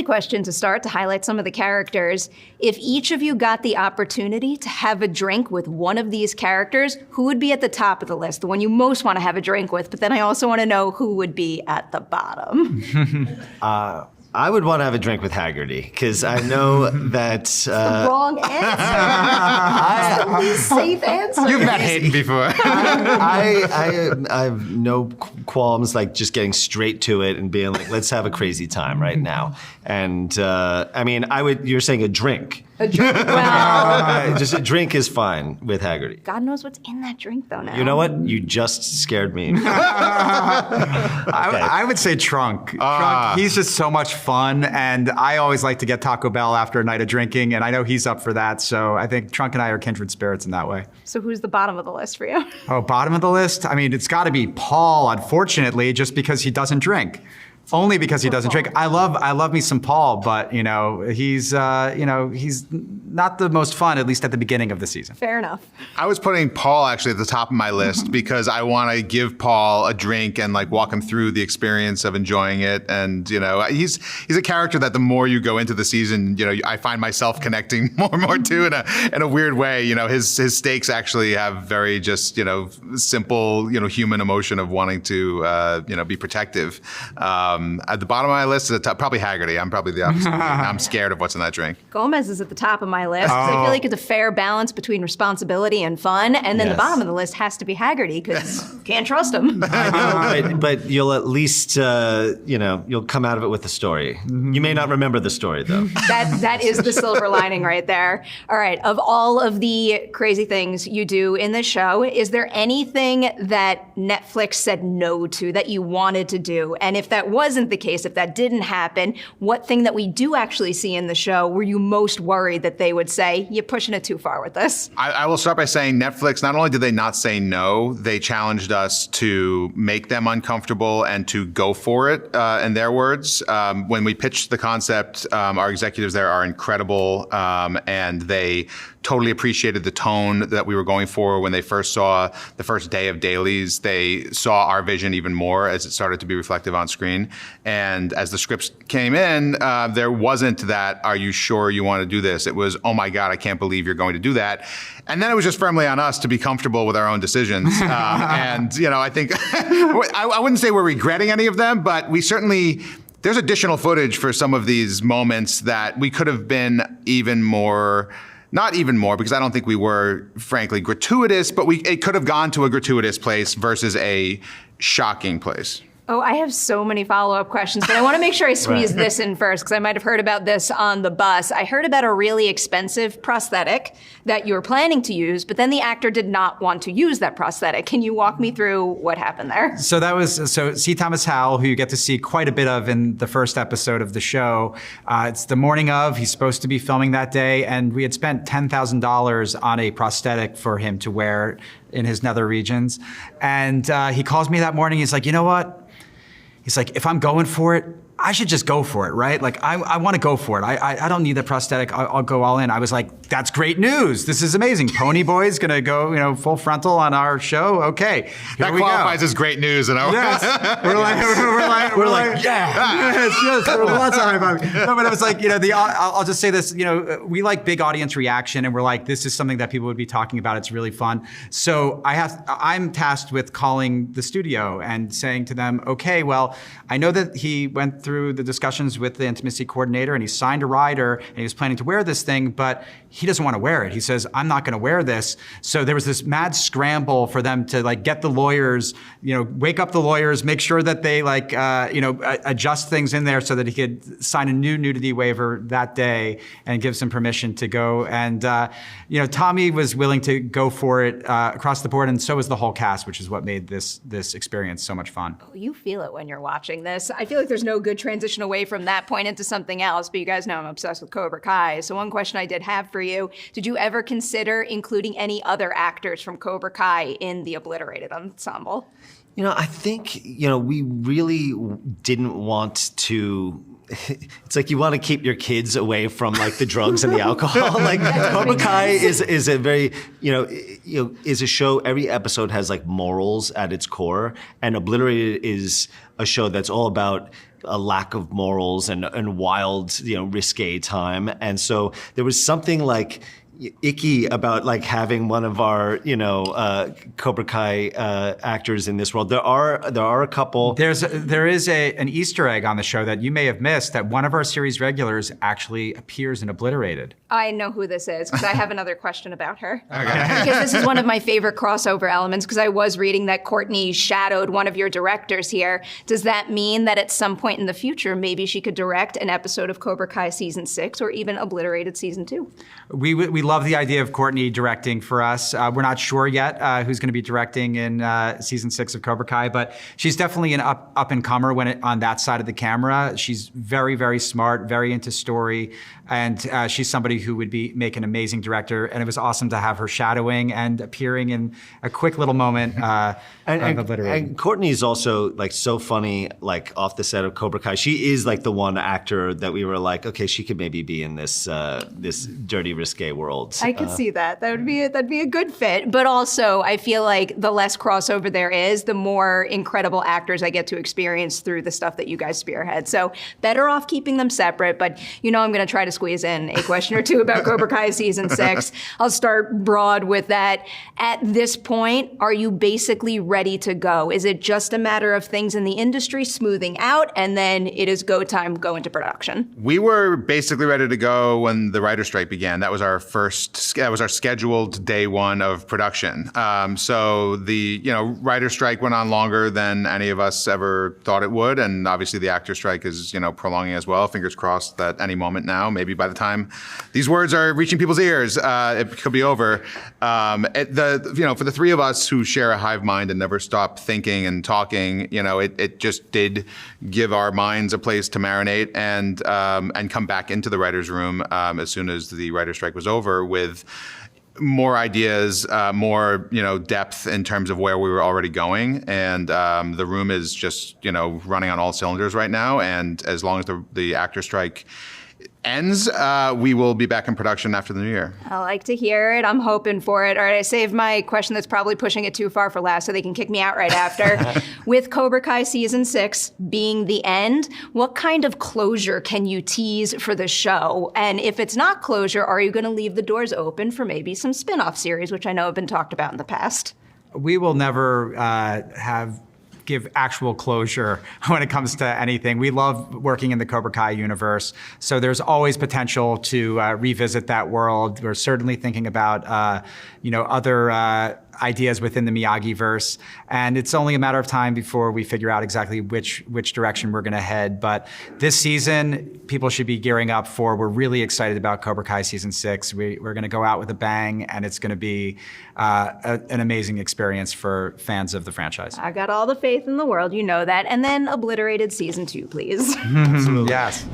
question to start to highlight some of the characters. If each of you got the opportunity to have a drink with one of these characters, who would be at the top of the list, the one you most want to have a drink with? But then I also want to know who would be at the bottom. I would want to have a drink with Haggerty, because I know that... the wrong answer. The least safe answer. You've met Hayden before. I have no qualms like just getting straight to it and being like, let's have a crazy time right now. And I mean, you're saying a drink. A drink. Well, just a drink is fine with Haggerty. God knows what's in that drink, though, now. You know what? You just scared me. I would say Trunk. Trunk, he's just so much fun, and I always like to get Taco Bell after a night of drinking, and I know he's up for that, so I think Trunk and I are kindred spirits in that way. So who's the bottom of the list for you? Oh, bottom of the list? I mean, it's got to be Paul, unfortunately, just because he doesn't drink. Only because he doesn't drink. I love me some Paul, but he's not the most fun, at least at the beginning of the season. Fair enough. I was putting Paul actually at the top of my list because I want to give Paul a drink and like walk him through the experience of enjoying it. And he's a character that the more you go into the season, I find myself connecting more and more to in a weird way. His stakes actually have very just simple human emotion of wanting to be protective. At the bottom of my list is probably Haggerty. I'm probably the opposite. I'm scared of what's in that drink. Gomez is at the top of my list because I feel like it's a fair balance between responsibility and fun. And then the bottom of the list has to be Haggerty because can't trust him. I know, but you'll at least, you'll come out of it with a story. You may not remember the story, though. That is the silver lining right there. All right, of all of the crazy things you do in the show, is there anything that Netflix said no to that you wanted to do? And if that wasn't the case, if that didn't happen, what thing that we do actually see in the show were you most worried that they would say, you're pushing it too far with this? I will start by saying Netflix, not only did they not say no, they challenged us to make them uncomfortable and to go for it, in their words. When we pitched the concept, our executives there are incredible, and they totally appreciated the tone that we were going for when they first saw the first day of dailies. They saw our vision even more as it started to be reflective on screen. And as the scripts came in, there wasn't that, are you sure you want to do this? It was, oh my God, I can't believe you're going to do that. And then it was just firmly on us to be comfortable with our own decisions. And, I think, I wouldn't say we're regretting any of them, but we certainly, there's additional footage for some of these moments that we could have been even more, not even more, because I don't think we were, frankly, gratuitous, but it could have gone to a gratuitous place versus a shocking place. Oh, I have so many follow-up questions, but I want to make sure I squeeze this in first because I might have heard about this on the bus. I heard about a really expensive prosthetic that you were planning to use, but then the actor did not want to use that prosthetic. Can you walk me through what happened there? So C. Thomas Howell, who you get to see quite a bit of in the first episode of the show. It's the morning of, he's supposed to be filming that day, and we had spent $10,000 on a prosthetic for him to wear in his nether regions. And he calls me that morning, he's like, you know what? He's like, if I'm going for it, I should just go for it, right? Like, I want to go for it. I don't need the prosthetic. I'll go all in. I was like, that's great news. This is amazing. Pony Boy's going to go, full frontal on our show. Okay, that qualifies as great news. And yes, we're like, yeah, yes, lots of high five. No, but it was like, I'll just say this, we like big audience reaction, and we're like, this is something that people would be talking about. It's really fun. So I'm tasked with calling the studio and saying to them, okay, well, I know that he went through the discussions with the intimacy coordinator and he signed a rider and he was planning to wear this thing, but he doesn't want to wear it. He says, I'm not going to wear this. So there was this mad scramble for them to get the lawyers, wake up the lawyers, make sure that they adjust things in there so that he could sign a new nudity waiver that day and give some permission to go. And, Tommy was willing to go for it across the board, and so was the whole cast, which is what made this experience so much fun. Oh, you feel it when you're watching this. I feel like there's no good transition away from that point into something else, but you guys know I'm obsessed with Cobra Kai. So one question I did have for you, did you ever consider including any other actors from Cobra Kai in the Obliterated ensemble? I think, we really didn't want to it's like you want to keep your kids away from like the drugs and the alcohol. Like Cobra Kai is a very, is a show, every episode has like morals at its core, and Obliterated is a show that's all about a lack of morals and wild, risque time. And so there was something like icky about like having one of our, Cobra Kai actors in this world. There are a couple. There is an Easter egg on the show that you may have missed, that one of our series regulars actually appears in Obliterated. I know who this is because I have another question about her. Okay. Because this is one of my favorite crossover elements, because I was reading that Courtney shadowed one of your directors here. Does that mean that at some point in the future, maybe she could direct an episode of Cobra Kai season 6 or even Obliterated season 2? We love the idea of Courtney directing for us. We're not sure yet who's going to be directing in season 6 of Cobra Kai, but she's definitely an up-and-comer on that side of the camera. She's very, very smart, very into story, and she's somebody who would make an amazing director. And it was awesome to have her shadowing and appearing in a quick little moment of Obliterated. And Courtney's also like so funny, like off the set of Cobra Kai. She is like the one actor that we were like, okay, she could maybe be in this this dirty, risque world. I could see that. That'd be a good fit. But also, I feel like the less crossover there is, the more incredible actors I get to experience through the stuff that you guys spearhead. So better off keeping them separate. But I'm going to try to squeeze in a question or two about Cobra Kai season 6. I'll start broad with that. At this point, are you basically ready to go? Is it just a matter of things in the industry smoothing out, and then it is go time, go into production? We were basically ready to go when the writer's strike began. That was our scheduled day one of production. So the writer's strike went on longer than any of us ever thought it would, and obviously the actor strike is prolonging as well. Fingers crossed that any moment now, maybe by the time these words are reaching people's ears, it could be over. For the three of us who share a hive mind and never stop thinking and talking, it just did give our minds a place to marinate and come back into the writer's room as soon as the writer's strike was over with more ideas, more depth in terms of where we were already going, and the room is just running on all cylinders right now. And as long as the actor strike ends, we will be back in production after the new year. I like to hear it. I'm hoping for it. All right, I saved my question that's probably pushing it too far for last, so they can kick me out right after. With Cobra Kai season 6 being the end, what kind of closure can you tease for the show? And if it's not closure, are you going to leave the doors open for maybe some spin-off series, which I know have been talked about in the past? We will never give actual closure when it comes to anything. We love working in the Cobra Kai universe, so there's always potential to revisit that world. We're certainly thinking about other ideas within the Miyagi-verse, and it's only a matter of time before we figure out exactly which direction we're going to head. But this season, people should be gearing up for. We're really excited about Cobra Kai season 6. We're going to go out with a bang, and it's going to be an amazing experience for fans of the franchise. I got all the faith in the world, you know that. And then Obliterated season 2, please. Yes.